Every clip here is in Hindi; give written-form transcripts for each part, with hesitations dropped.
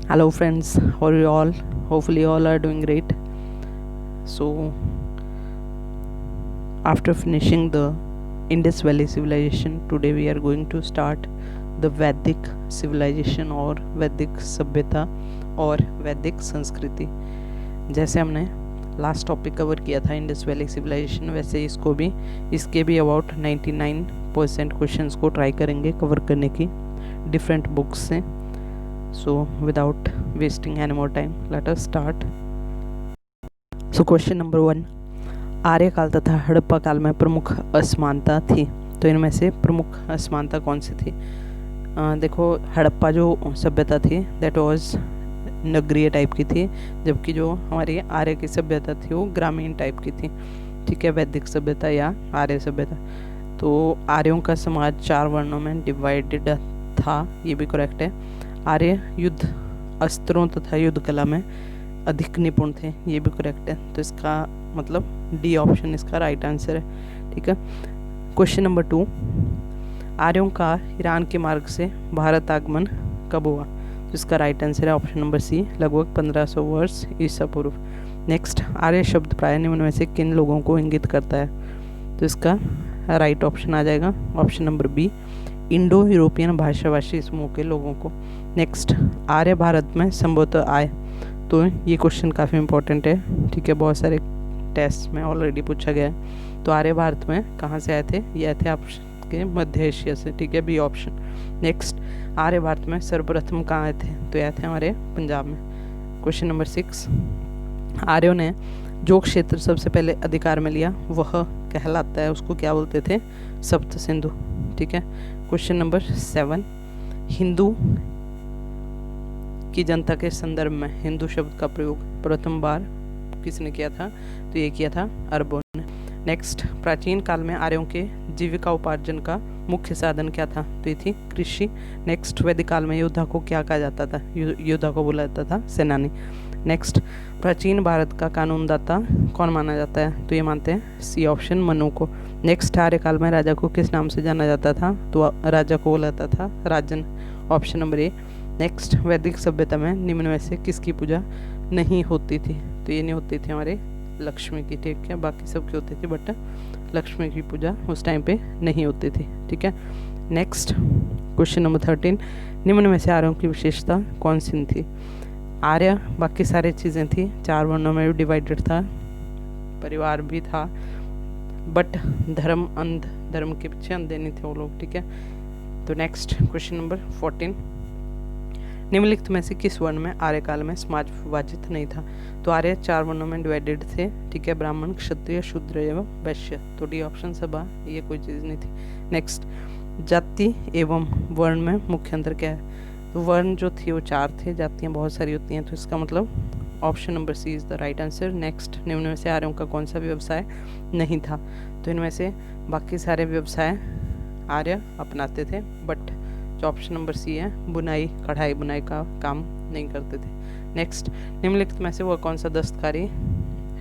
Hello friends, how are you all? Hopefully all are doing great. So after finishing the Indus Valley civilization, today we are going to start the Vedic civilization or वैदिक सभ्यता और वैदिक संस्कृति। जैसे हमने लास्ट टॉपिक कवर किया था इंडस वैली सिविलाइजेशन, वैसे इसके भी अबाउट 99% क्वेश्चंस को ट्राई करेंगे कवर करने की डिफरेंट बुक्स से। So without wasting any more time, let us start. So question number 1, आर्यकाल तथा हड़प्पा काल में प्रमुख असमानता थी, तो इनमें से प्रमुख असमानता कौन सी थी? देखो, हड़प्पा जो सभ्यता थी दैट वाज नगरीय टाइप की थी, जबकि जो हमारी आर्य की सभ्यता थी वो ग्रामीण टाइप की थी। ठीक है, वैदिक सभ्यता या आर्य सभ्यता। तो आर्यों का समाज 4 वर्णों में डिवाइडेड था, ये भी करेक्ट है। आर्य युद्ध अस्त्रों तथा युद्ध कला में अधिक निपुण थे, ये भी करेक्ट है। तो इसका मतलब डी ऑप्शन इसका राइट आंसर है। ठीक है, क्वेश्चन नंबर 2, आर्यों का ईरान के मार्ग से भारत आगमन कब हुआ? तो इसका राइट आंसर है ऑप्शन नंबर सी, लगभग 1500 वर्ष ईसा पूर्व। नेक्स्ट, आर्य शब्द प्राय निम्न में से किन लोगों को इंगित करता है? तो इसका राइट ऑप्शन आ जाएगा option number B, Indo European भाषाभाषी समूह के लोगों को। नेक्स्ट, आर्य भारत में संभवतः आए, तो ये क्वेश्चन काफ़ी इंपॉर्टेंट है। ठीक है, बहुत सारे टेस्ट में ऑलरेडी पूछा गया है। तो आर्य भारत में कहाँ से आए थे? ये आए थे आपके मध्य एशिया से। ठीक है, बी ऑप्शन। नेक्स्ट, आर्य भारत में सर्वप्रथम कहाँ आए थे? तो ये आए थे हमारे पंजाब में। क्वेश्चन नंबर 6, आर्यों ने जो क्षेत्र सबसे पहले अधिकार में लिया वह कहलाता है, उसको क्या बोलते थे? सप्त सिंधु। ठीक है, क्वेश्चन नंबर 7, हिंदू की जनता के संदर्भ में हिंदू शब्द का प्रयोग प्रथम बार किसने किया था? तो ये किया था अरबों ने। नेक्स्ट, प्राचीन काल में आर्यों के जीविका उपार्जन का मुख्य साधन क्या था? तो ये थी कृषि। नेक्स्ट, वैदिक काल में योद्धा को क्या कहा जाता था? योद्धा को बोला जाता था सेनानी। नेक्स्ट, प्राचीन भारत का कानूनदाता कौन माना जाता है? तो ये मानते हैं सी ऑप्शन, मनु को। नेक्स्ट, आर्यकाल में राजा को किस नाम से जाना जाता था? तो राजा को बोला जाता था राजन, ऑप्शन नंबर ए। नेक्स्ट, वैदिक सभ्यता में निम्न में से किसकी पूजा नहीं होती थी? तो ये नहीं होती थी हमारे लक्ष्मी की। ठीक है, बाकी सबकी होती थी बट लक्ष्मी की पूजा उस टाइम पे नहीं होती थी। ठीक है, नेक्स्ट क्वेश्चन नंबर 13, निम्न में से आर्यों की विशेषता कौन सी थी? आर्य बाकी सारी चीज़ें थी, 4 वर्णों में भी डिवाइडेड था, परिवार भी था, बट धर्म के पीछे अंधे नहीं थे वो लोग। ठीक है, तो नेक्स्ट क्वेश्चन नंबर 14, निम्नलिखित में से किस वर्ण में आर्यकाल में समाज विभाजित नहीं था? तो आर्य 4 वर्णों में डिवाइडेड थे। ठीक है, ब्राह्मण, क्षत्रिय, शूद्र एवं वैश्य। तो डी ऑप्शन सभा, ये कोई चीज़ नहीं थी। नेक्स्ट, जाति एवं वर्ण में मुख्य अंतर क्या है? तो वर्ण जो थी वो 4 थे, जातियाँ बहुत सारी होती हैं, तो इसका मतलब option number C is the right answer. Next, निम्न में से आर्यों का कौन सा व्यवसाय नहीं था? तो इनमें से बाकी सारे व्यवसाय आर्य अपनाते थे, बट जो ऑप्शन नंबर सी है, बुनाई, कढ़ाई बुनाई का काम नहीं करते थे। नेक्स्ट, निम्नलिखित में से वह कौन सा दस्तकारी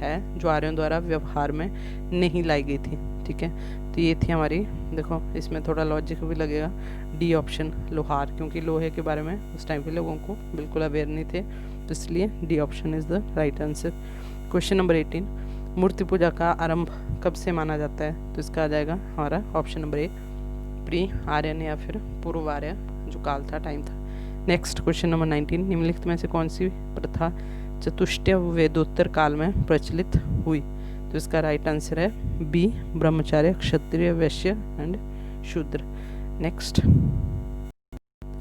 है जो आर्यों द्वारा व्यवहार में नहीं लाई गई थी? ठीक है, तो ये थी हमारी, देखो इसमें थोड़ा लॉजिक भी लगेगा, डी ऑप्शन, लोहार, क्योंकि लोहे के बारे में उस टाइम के लोगों को बिल्कुल अवेयर नहीं थे, तो इसलिए D option is the right answer. Question number 18, मूर्ति पूजा का आरंभ कब से माना जाता है? तो इसका आ जाएगा हमारा option number A, pre Aryan या फिर पूर्व आर्य जो काल था, टाइम था। नेक्स्ट क्वेश्चन नंबर 19, निम्नलिखित में से कौन सी प्रथा चतुष्टय वेदोत्तर काल में प्रचलित हुई? तो इसका राइट आंसर है बी, ब्रह्मचार्य, क्षत्रिय, वैश्य एंड शूद्र। नेक्स्ट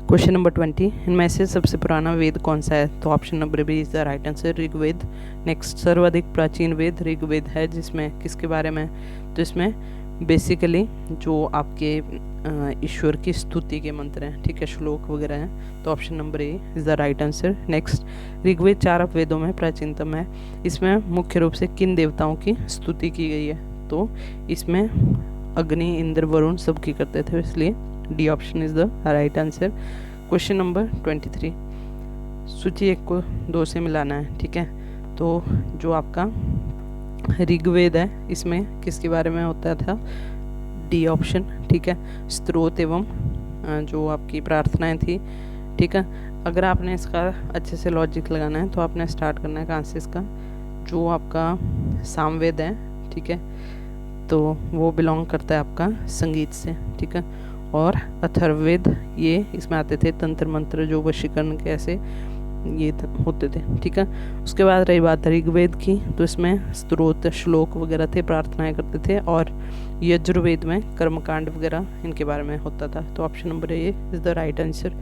क्वेश्चन नंबर 20, इनमें से सबसे पुराना वेद कौन सा है? तो option number B is the right answer, Rigveda. Next, सर्वाधिक प्राचीन वेद ऋग्वेद है, जिसमें किसके बारे में? तो इसमें बेसिकली जो आपके ईश्वर की स्तुति के मंत्र हैं, ठीक है, श्लोक वगैरह हैं, तो option number A is the right answer. Next, Rigveda 4 वेदों में प्राचीनतम है, इसमें मुख्य रूप से किन देवताओं की स्तुति की गई है? तो इसमें अग्नि, इंद्र, वरुण सबकी करते थे, इसलिए D option is the right answer. Question number 23, सूची 1 को 2 से मिलाना है। ठीक है, तो जो आपका ऋग्वेद है इसमें किसके बारे में होता था? D option. ठीक है, स्त्रोत एवं जो आपकी प्रार्थनाएं थी ठीक है। अगर आपने इसका अच्छे से लॉजिक लगाना है तो आपने स्टार्ट करना है कहाँ से, इसका जो आपका सामवेद है, ठीक है, तो वो बिलोंग करता है आपका संगीत से, ठीक है। और अथर्ववेद ये इसमें आते थे तंत्र मंत्र जो वशीकरण के ऐसे ये होते थे, ठीक है। उसके बाद रही बात ऋग्वेद की, तो इसमें स्तोत्र श्लोक वगैरह थे, प्रार्थनाएं करते थे। और यजुर्वेद में कर्मकांड वगैरह इनके बारे में होता था। तो option number A is the right answer.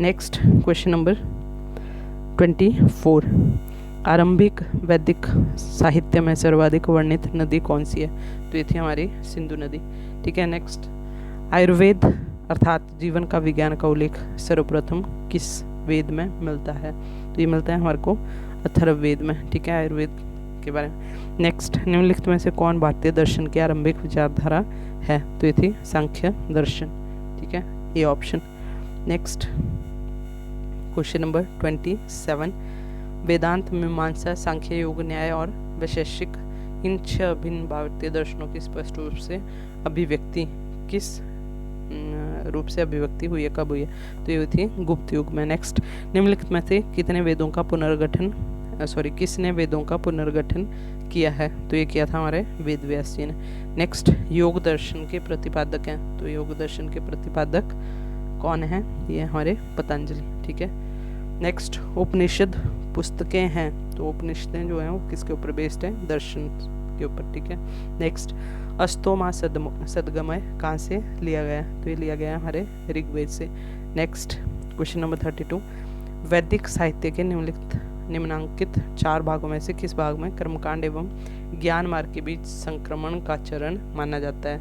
Next question number 24, आरंभिक वैदिक साहित्य में सर्वाधिक वर्णित नदी कौन सी है? तो ये थी हमारी सिंधु नदी, ठीक है। नेक्स्ट, आयुर्वेद अर्थात जीवन का विज्ञान का उल्लेख सर्वप्रथम किस वेद में मिलता है? तो ये मिलता है हमारे को अथर्ववेद में, ठीक है, आयुर्वेद के बारे में। नेक्स्ट, निम्नलिखित में से कौन भारतीय दर्शन की आरंभिक विचारधारा है? तो ये थी सांख्य दर्शन, ठीक है, ये ऑप्शन। नेक्स्ट क्वेश्चन नंबर 27, वेदांत, मीमांसा, सांख्य, योग, न्याय और वैशेषिक इन 6 भिन्न भारतीय दर्शनों की स्पष्ट रूप से अभिव्यक्ति किस रूप से अभिव्यक्ति हुई है, कब हुई है? तो ये थी गुप्त युग में। नेक्स्ट, निम्नलिखित में से किसने वेदों का पुनर्गठन किया है? तो ये किया था हमारे वेद व्यास जी ने। नेक्स्ट, योग दर्शन के प्रतिपादक हैं, तो योग दर्शन के प्रतिपादक कौन है? ये हमारे पतंजलि, ठीक है। नेक्स्ट, उपनिषद पुस्तकें हैं, तो उपनिषदें जो हैं वो किसके ऊपर बेस्ड है? दर्शन के ऊपर, ठीक है। नेक्स्ट, अस्तोमा सदगमय कहाँ से लिया गया? तो ये लिया गया है हमारे ऋग्वेद से। नेक्स्ट क्वेश्चन नंबर 32, वैदिक साहित्य के निम्नांकित 4 भागों में से किस भाग में कर्मकांड एवं ज्ञान मार्ग के बीच संक्रमण का चरण माना जाता है?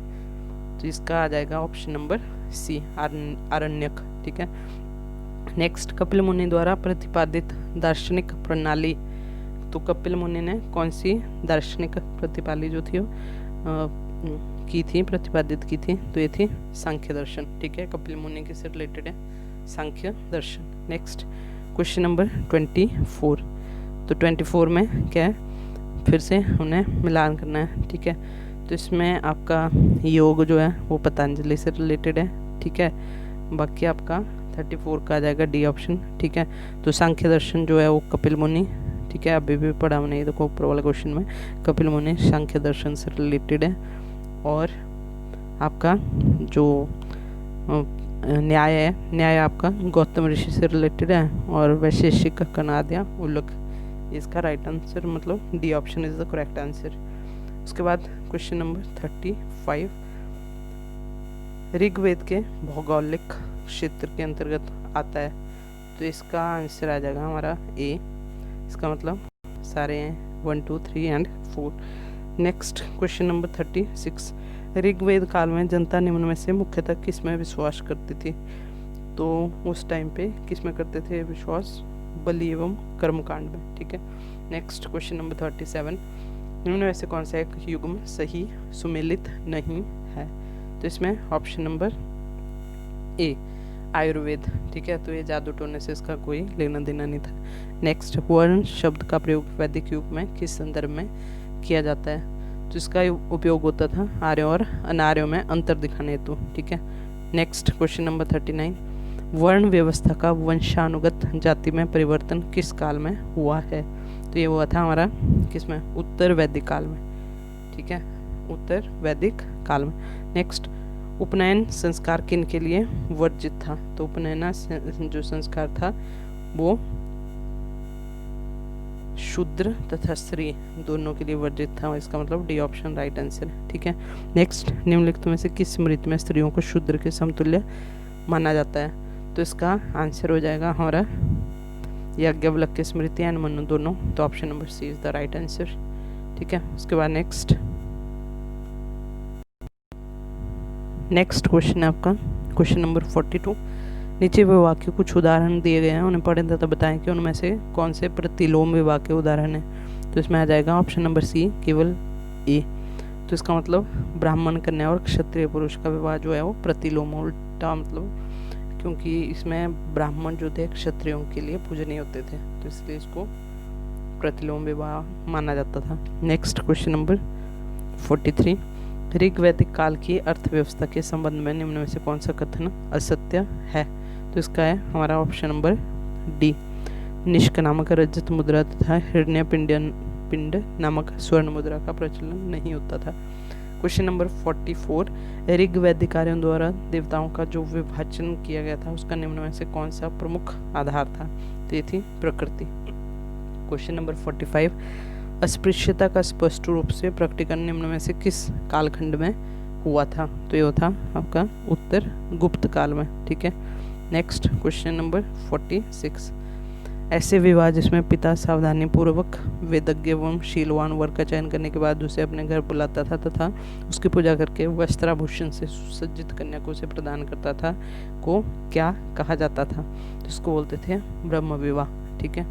तो इसका आ जाएगा ऑप्शन नंबर सी, आरण्यक, ठीक है। नेक्स्ट, कपिल मुनि द्वारा प्रतिपादित दार्शनिक प्रणाली, तो कपिल मुनि ने कौन सी दार्शनिक प्रतिपाली जो थी प्रतिपादित की थी? तो ये थी सांख्य दर्शन, ठीक है, कपिल मुनि के से रिलेटेड है सांख्य दर्शन। नेक्स्ट क्वेश्चन नंबर 24, तो 24 में क्या है? फिर से उन्हें मिलान करना है, ठीक है। तो इसमें आपका योग जो है वो पतंजलि से रिलेटेड है, ठीक है। बाकी आपका 34 का आ जाएगा डी ऑप्शन, ठीक है। तो सांख्य दर्शन जो है वो कपिल मुनि, ठीक है, अभी भी पढ़ा हमने, ये देखो ऊपर वाले क्वेश्चन में कपिल मुनि सांख्य दर्शन से रिलेटेड है। और आपका जो न्याय है, न्याय आपका गौतम ऋषि से रिलेटेड है। और वैशेषिक कनाद्या उल्लक, इसका राइट आंसर मतलब D option is the correct answer. उसके बाद क्वेश्चन नंबर 35, ऋग्वेद के भौगोलिक क्षेत्र के अंतर्गत आता है, तो इसका आंसर आ जाएगा हमारा ए, इसका मतलब सारे हैं 1 2 3 and 4। Next question number 36, Rigveda काल में जनता निम्न में से मुख्यतः किस में विश्वास करती थी? तो उस टाइम पे किस में करते थे विश्वास? बलि एवं कर्मकांड में, ठीक है। नेक्स्ट क्वेश्चन नंबर 37, निम्न में से कौन सा एक युग्म सही सुमेलित नहीं है? तो इसमें ऑप्शन नंबर ए, आयुर्वेद, ठीक है। तो ये जादू टोने से इसका कोई लेना देना नहीं था। नेक्स्ट, वर्ण शब्द का प्रयोग वैदिक युग में किस संदर्भ में किया जाता है? तो इसका उपयोग होता था आर्यों और अनार्यों में अंतर दिखाने हेतु, ठीक है। नेक्स्ट क्वेश्चन नंबर 39, वर्ण व्यवस्था का वंशानुगत जाति में परिवर्तन किस काल में हुआ है? तो ये हुआ था हमारा किसमें? उत्तर वैदिक काल में, ठीक है, उत्तर वैदिक काल में। नेक्स्ट, उपनयन संस्कार किन के लिए वर्जित था? तो उपनयन जो संस्कार था वो शूद्र तथा स्त्री दोनों के लिए वर्जित था, इसका मतलब डी ऑप्शन राइट आंसर, ठीक है। नेक्स्ट, निम्नलिखित में से किस स्मृति में स्त्रियों को शूद्र के समतुल्य माना जाता है? तो इसका आंसर हो जाएगा हमारा याज्ञवल्क्य स्मृति एंड मनु दोनों, तो option number C is the right answer, ठीक है। उसके बाद नेक्स्ट क्वेश्चन है आपका क्वेश्चन नंबर 42, नीचे विवाह के कुछ उदाहरण दिए गए हैं, उन्हें पढ़ें तथा बताएं कि उनमें से कौन से प्रतिलोम विवाह के उदाहरण हैं? तो इसमें आ जाएगा ऑप्शन नंबर सी, केवल ए। तो इसका मतलब ब्राह्मण कन्या और क्षत्रिय पुरुष का विवाह जो है वो प्रतिलोम, उल्टा मतलब, क्योंकि इसमें ब्राह्मण जो थे क्षत्रियों के लिए पूजनीय होते थे, तो इसलिए इसको प्रतिलोम विवाह माना जाता था। नेक्स्ट क्वेश्चन नंबर 43, ऋग्वैदिक काल की अर्थव्यवस्था के संबंध में निम्न में से कौन सा कथन असत्य है? तो इसका है हमारा ऑप्शन नंबर डी। निष्क नामक रजत मुद्रा तथा हिरण्य पिंड नामक स्वर्ण मुद्रा का प्रचलन नहीं होता था। क्वेश्चन नंबर 44, ऋग वैदिक कार्यों द्वारा देवताओं का जो विभाजन किया गया था उसका निम्न में से कौन सा प्रमुख आधार था? तो ये थी प्रकृति। क्वेश्चन नंबर 45, अस्पृश्यता का स्पष्ट रूप से प्रकटीकरण निम्न में से किस कालखंड में हुआ था? तो ये था आपका उत्तर गुप्त काल में। ठीक है, नेक्स्ट क्वेश्चन नंबर 46, ऐसे विवाह जिसमें पिता सावधानी पूर्वक वेदज्ञ एवं शीलवान वर का चयन करने के बाद उसे अपने घर बुलाता था तथा उसकी पूजा करके वस्त्राभूषण से सुसज्जित कन्या को उसे प्रदान करता था को क्या कहा जाता था? तो इसको बोलते थे ब्रह्म विवाह। ठीक है,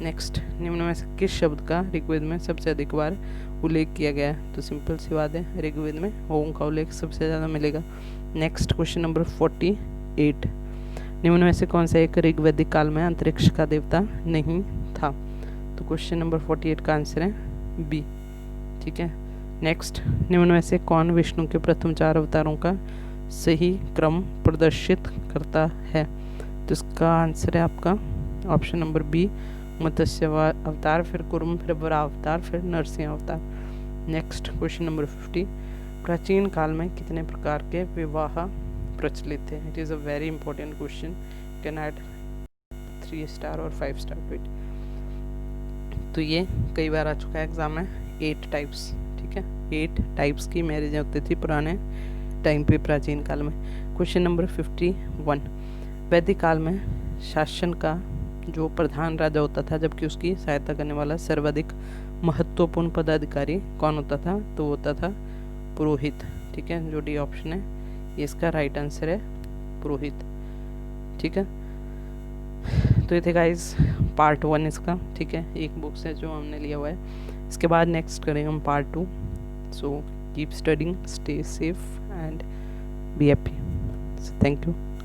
नेक्स्ट, निम्न में से किस शब्द का ऋग्वेद में सबसे अधिक बार उल्लेख किया गया है? तो सिंपल सी बात है, ऋग्वेद में ओम का उल्लेख सबसे ज़्यादा मिलेगा। नेक्स्ट क्वेश्चन नंबर 48, निम्न में से कौन सा एक ऋग्वैदिक काल में अंतरिक्ष का देवता नहीं था? तो क्वेश्चन नंबर 48 का आंसर है बी। ठीक है, नेक्स्ट, निम्न में से कौन विष्णु के प्रथम 4 अवतारों का सही क्रम प्रदर्शित करता है? तो इसका आंसर है आपका ऑप्शन नंबर बी, मत्स्य अवतार, फिर कुर्म, फिर वराह अवतार, फिर नरसिंह अवतार। नेक्स्ट क्वेश्चन नंबर 50, प्राचीन काल में कितने प्रकार के विवाह प्रचलित थे? It is a very important question, can add 3 star और 5 स्टार टू इट। तो ये कई बार आ चुका है एग्जाम में, 8 टाइप्स। ठीक है, 8 टाइप्स की मैरिज होती थी पुराने टाइम पे, प्राचीन काल में। क्वेश्चन नंबर 51, वैदिक काल में शासन का जो प्रधान राजा होता था जबकि उसकी सहायता करने वाला सर्वाधिक महत्वपूर्ण पदाधिकारी कौन होता था? तो होता था पुरोहित। ठीक है, जो डी ऑप्शन है ये इसका राइट आंसर है, पुरोहित। ठीक है, तो ये थे गाइस पार्ट 1 इसका। ठीक है, एक बुक से जो हमने लिया हुआ है। इसके बाद नेक्स्ट करेंगे हम part 2। So keep studying, stay safe and be happy. Thank you.